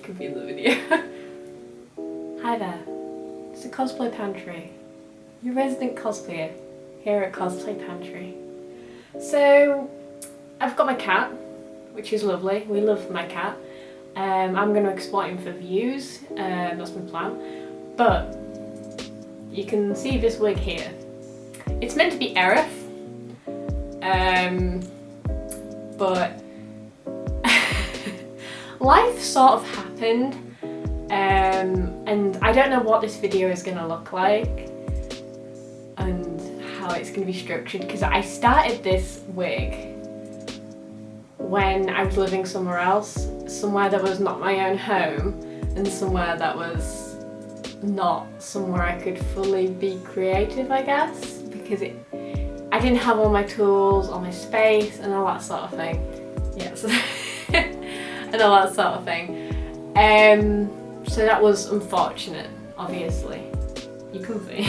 could be in the video. Hi there, it's the Cosplay Pantry, your resident cosplayer here at Cosplay Pantry. So, I've got my cat, which is lovely. We love my cat. I'm going to export him for views, that's my plan. But you can see this wig here. It's meant to be Aerith, but life sort of happened, and I don't know what this video is going to look like and how it's going to be structured, because I started this wig when I was living somewhere else, somewhere that was not my own home, and somewhere that was not somewhere I could fully be creative, I guess, because I didn't have all my tools, all my space, and all that sort of thing. Yes. And all that sort of thing. So that was unfortunate, obviously. You can see.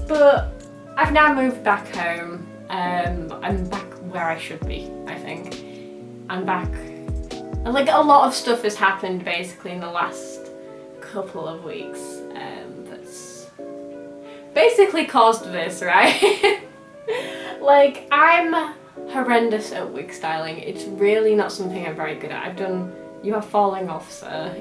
But I've now moved back home. I'm back where I should be, I think. I'm back. And like a lot of stuff has happened basically in the last couple of weeks. That's basically caused this, right? Like, I'm horrendous at wig styling. It's really not something I'm very good at. You are falling off, sir.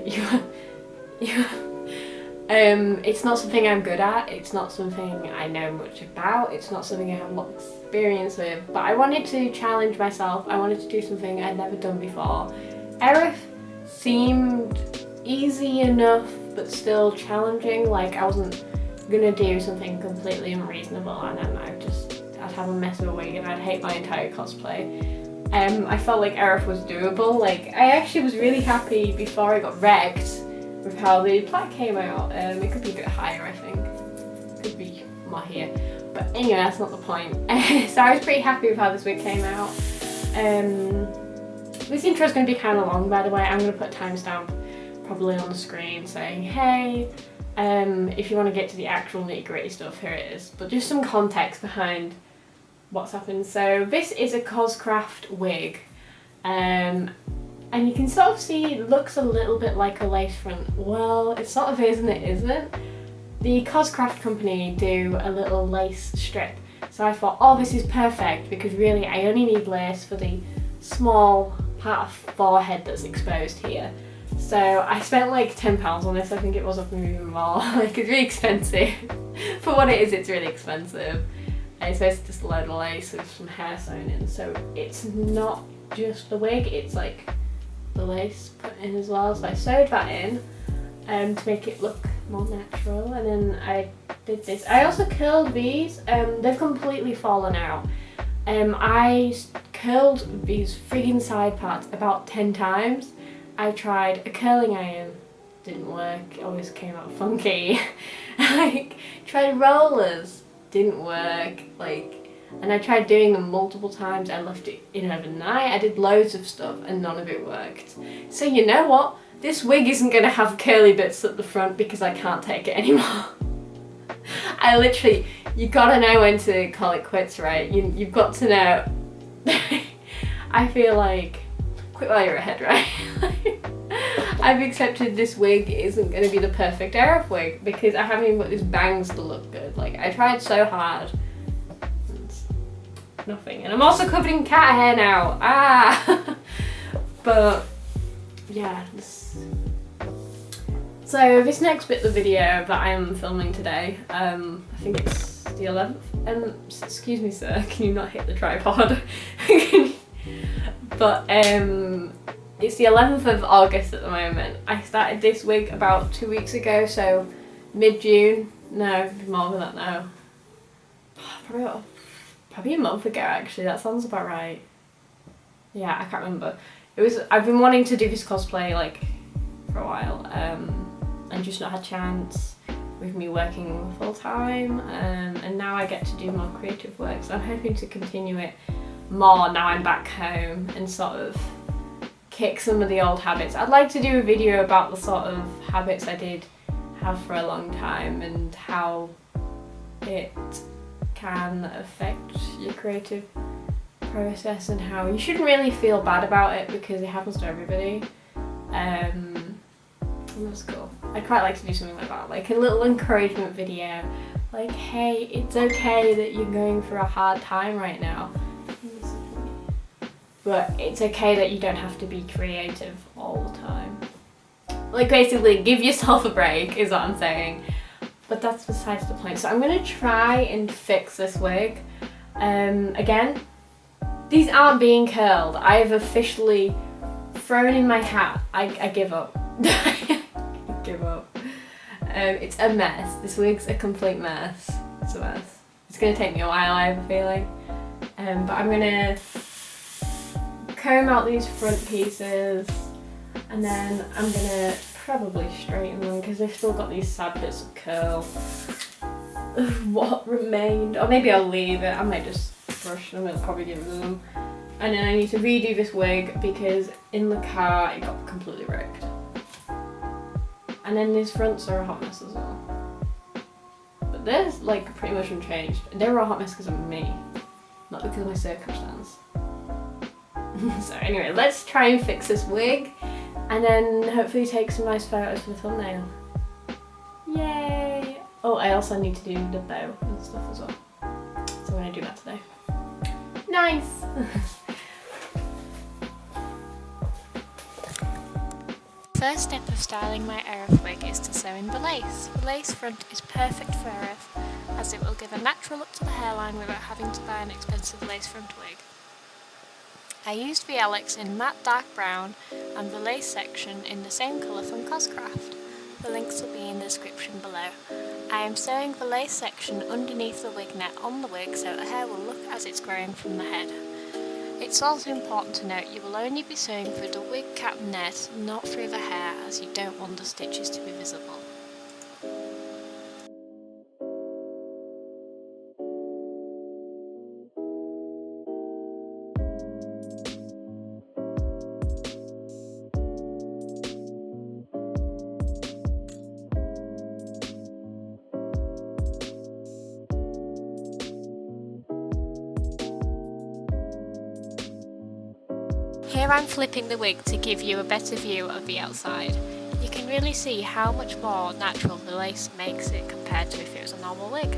It's not something I'm good at. It's not something I know much about. It's not something I have a lot of experience with. But I wanted to challenge myself. I wanted to do something I'd never done before. Aerith seemed easy enough, but still challenging. Like, I wasn't gonna do something completely unreasonable, and then I'd have a mess of a wig and I'd hate my entire cosplay. I felt like Aerith was doable. Like, I actually was really happy before I got wrecked with how the plaque came out. It could be a bit higher, I think. Could be more here. But anyway, that's not the point. So I was pretty happy with how this wig came out. This intro is going to be kind of long, by the way. I'm going to put a timestamp probably on the screen saying, hey, if you want to get to the actual nitty-gritty stuff, here it is. But just some context behind what's happened. So this is a Coscraft wig, and you can sort of see it looks a little bit like a lace front. Well, it sort of is and it isn't. The Coscraft company do a little lace strip, so I thought, oh, this is perfect, because really I only need lace for the small part of forehead that's exposed here. So I spent like £10 on this. I think it was up even more. Like, it's really expensive. For what it is, it's really expensive. So it's just a load of lace with some hair sewn in. So it's not just the wig, it's like the lace put in as well. So I sewed that in to make it look more natural, and then I did this. I also curled these. They've completely fallen out. I curled these friggin' side parts about 10 times. I tried a curling iron, didn't work, it always came out funky. Like, tried rollers, didn't work, like, and I tried doing them multiple times. I left it in overnight, I did loads of stuff and none of it worked. So you know what? This wig isn't going to have curly bits at the front because I can't take it anymore. I literally, you gotta know when to call it quits, right? You've got to know. I feel like, quit while you're ahead, right? I've accepted this wig isn't going to be the perfect Aerith wig because I haven't even got these bangs to look good. Like, I tried so hard. It's nothing. And I'm also covered in cat hair now. Ah! But, yeah. So, this next bit of the video that I am filming today, I think it's the 11th. Excuse me, sir, can you not hit the tripod? But, it's the 11th of August at the moment. I started this wig about 2 weeks ago, so mid-June. No, more than that now. Probably a month ago, actually. That sounds about right. Yeah, I can't remember. I've been wanting to do this cosplay like for a while, and just not had a chance with me working full time, and now I get to do more creative work, so I'm hoping to continue it more now I'm back home and sort of kick some of the old habits. I'd like to do a video about the sort of habits I did have for a long time and how it can affect your creative process and how you shouldn't really feel bad about it because it happens to everybody. And that's cool. I'd quite like to do something like that, like a little encouragement video. Like, hey, it's okay that you're going through a hard time right now. But it's okay that you don't have to be creative all the time. Like, basically, give yourself a break is what I'm saying. But that's besides the point. So I'm gonna try and fix this wig. Again, these aren't being curled. I've officially thrown in my hat. I give up. I give up. It's a mess. This wig's a complete mess. It's a mess. It's gonna take me a while, I have a feeling. But I'm gonna comb out these front pieces, and then I'm gonna probably straighten them because they've still got these sad bits of curl. What remained? Or maybe I'll leave it. I might just brush them, it'll probably give them. And then I need to redo this wig because in the car it got completely wrecked. And then these fronts are a hot mess as well. But they're like pretty much unchanged. They're a hot mess because of me, not because of my circumstance. So anyway, let's try and fix this wig and then hopefully take some nice photos for the thumbnail. Yay! Oh, I also need to do the bow and stuff as well. So I'm gonna do that today. Nice! First step of styling my Aerith wig is to sew in the lace. The lace front is perfect for Aerith as it will give a natural look to the hairline without having to buy an expensive lace front wig. I used the alot in matte dark brown and the lace section in the same colour from Coscraft. The links will be in the description below. I am sewing the lace section underneath the wig net on the wig so the hair will look as it's growing from the head. It's also important to note you will only be sewing through the wig cap net, not through the hair, as you don't want the stitches to be visible. Here I'm flipping the wig to give you a better view of the outside. You can really see how much more natural the lace makes it compared to if it was a normal wig.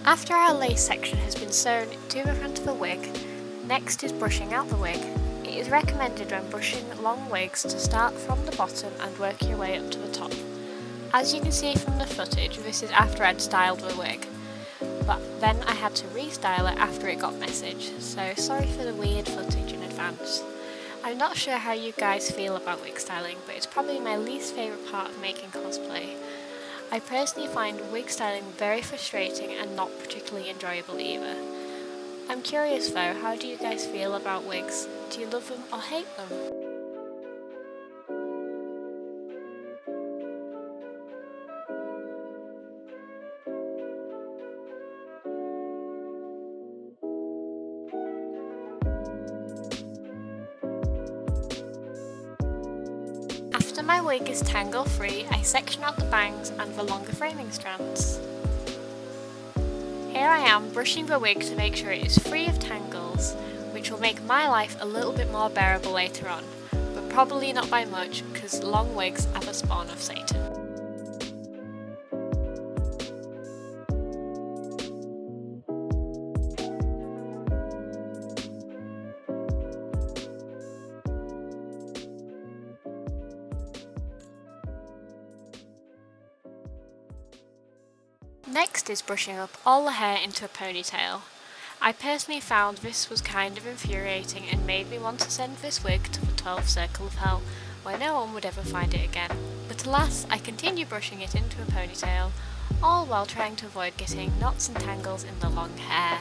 After our lace section has been sewn to the front of the wig, next is brushing out the wig. It is recommended when brushing long wigs to start from the bottom and work your way up to the top. As you can see from the footage, this is after I'd styled the wig, but then I had to restyle it after it got messaged, so sorry for the weird footage in advance. I'm not sure how you guys feel about wig styling, but it's probably my least favourite part of making cosplay. I personally find wig styling very frustrating and not particularly enjoyable either. I'm curious though, how do you guys feel about wigs? Do you love them or hate them? After my wig is tangle free, I section out the bangs and the longer framing strands. Here I am brushing the wig to make sure it is free of tangles, which will make my life a little bit more bearable later on, but probably not by much because long wigs are the spawn of Satan. Next is brushing up all the hair into a ponytail. I personally found this was kind of infuriating and made me want to send this wig to the 12th circle of hell, where no one would ever find it again. But alas, I continue brushing it into a ponytail, all while trying to avoid getting knots and tangles in the long hair.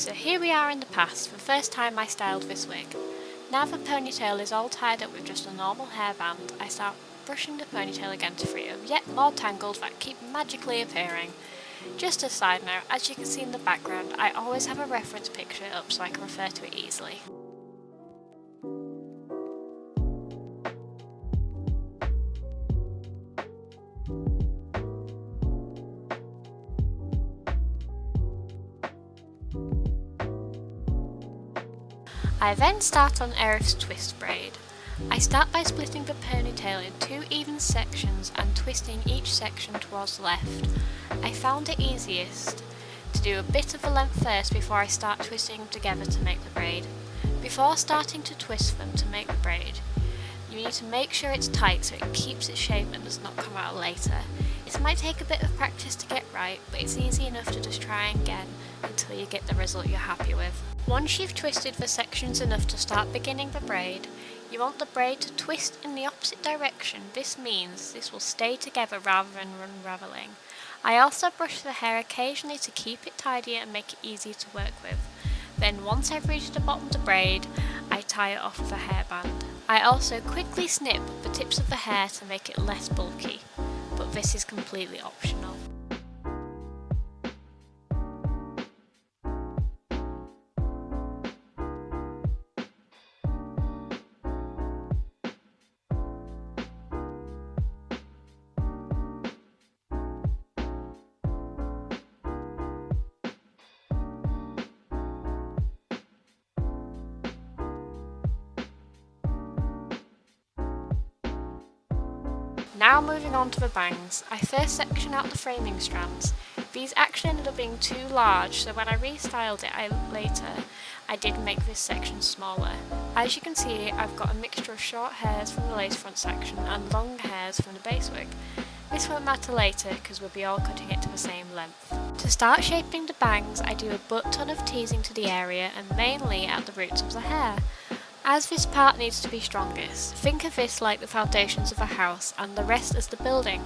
So here we are in the past, the first time I styled this wig. Now the ponytail is all tied up with just a normal hairband, I start brushing the ponytail again to free of yet more tangles that keep magically appearing. Just a side note, as you can see in the background, I always have a reference picture up so I can refer to it easily. I then start on Aerith's twist braid. I start by splitting the ponytail in 2 even sections and twisting each section towards the left. I found it easiest to do a bit of the length first before I start twisting them together to make the braid. Before starting to twist them to make the braid, you need to make sure it's tight so it keeps its shape and does not come out later. It might take a bit of practice to get right, but it's easy enough to just try again until you get the result you're happy with. Once you've twisted the sections enough to start beginning the braid, you want the braid to twist in the opposite direction. This means this will stay together rather than unravelling. I also brush the hair occasionally to keep it tidy and make it easy to work with. Then once I've reached the bottom of the braid, I tie it off with a hairband. I also quickly snip the tips of the hair to make it less bulky, but this is completely optional. Now moving on to the bangs, I first section out the framing strands. These actually ended up being too large, so when I restyled it later, I did make this section smaller. As you can see, I've got a mixture of short hairs from the lace front section and long hairs from the base wig. This won't matter later because we'll be all cutting it to the same length. To start shaping the bangs, I do a butt ton of teasing to the area and mainly at the roots of the hair. As this part needs to be strongest, think of this like the foundations of a house and the rest as the building.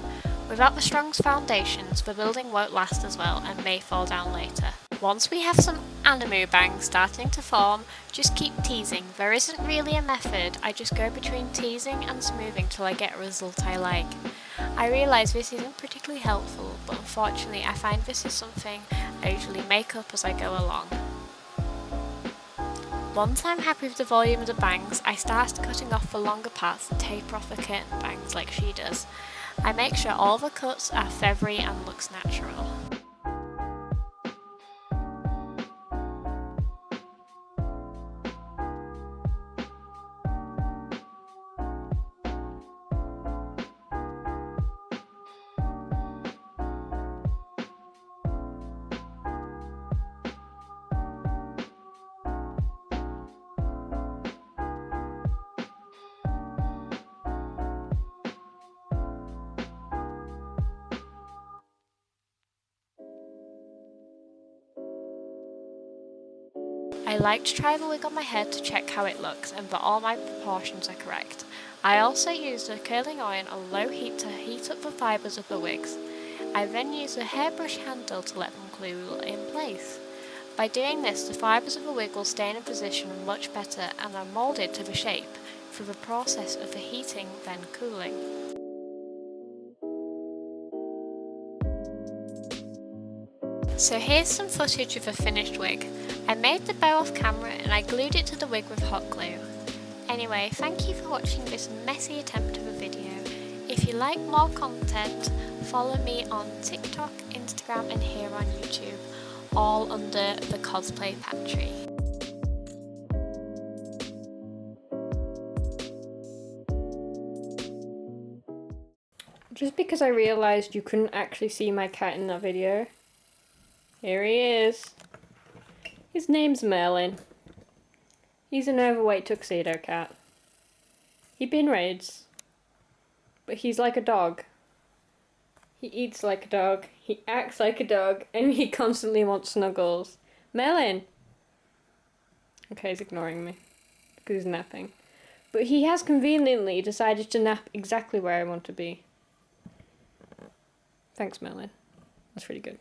Without the strong foundations, the building won't last as well and may fall down later. Once we have some animu bangs starting to form, just keep teasing. There isn't really a method, I just go between teasing and smoothing till I get a result I like. I realise this isn't particularly helpful, but unfortunately I find this is something I usually make up as I go along. Once I'm happy with the volume of the bangs, I start cutting off the longer parts and taper off the curtain bangs like she does. I make sure all the cuts are feathery and looks natural. I like to try the wig on my head to check how it looks and that all my proportions are correct. I also use the curling iron on low heat to heat up the fibres of the wigs. I then use a hairbrush handle to let them glue in place. By doing this, the fibres of the wig will stay in a position much better and are moulded to the shape through the process of the heating then cooling. So here's some footage of a finished wig. I made the bow off camera and I glued it to the wig with hot glue. Anyway, thank you for watching this messy attempt of a video. If you like more content, follow me on TikTok, Instagram and here on YouTube, all under the Cosplay Pantry. Just because I realised you couldn't actually see my cat in that video, here he is. His name's Merlin. He's an overweight tuxedo cat. He bin raids, but he's like a dog. He eats like a dog, he acts like a dog, and he constantly wants snuggles. Merlin! Okay, he's ignoring me because he's napping. But he has conveniently decided to nap exactly where I want to be. Thanks, Merlin. That's really good.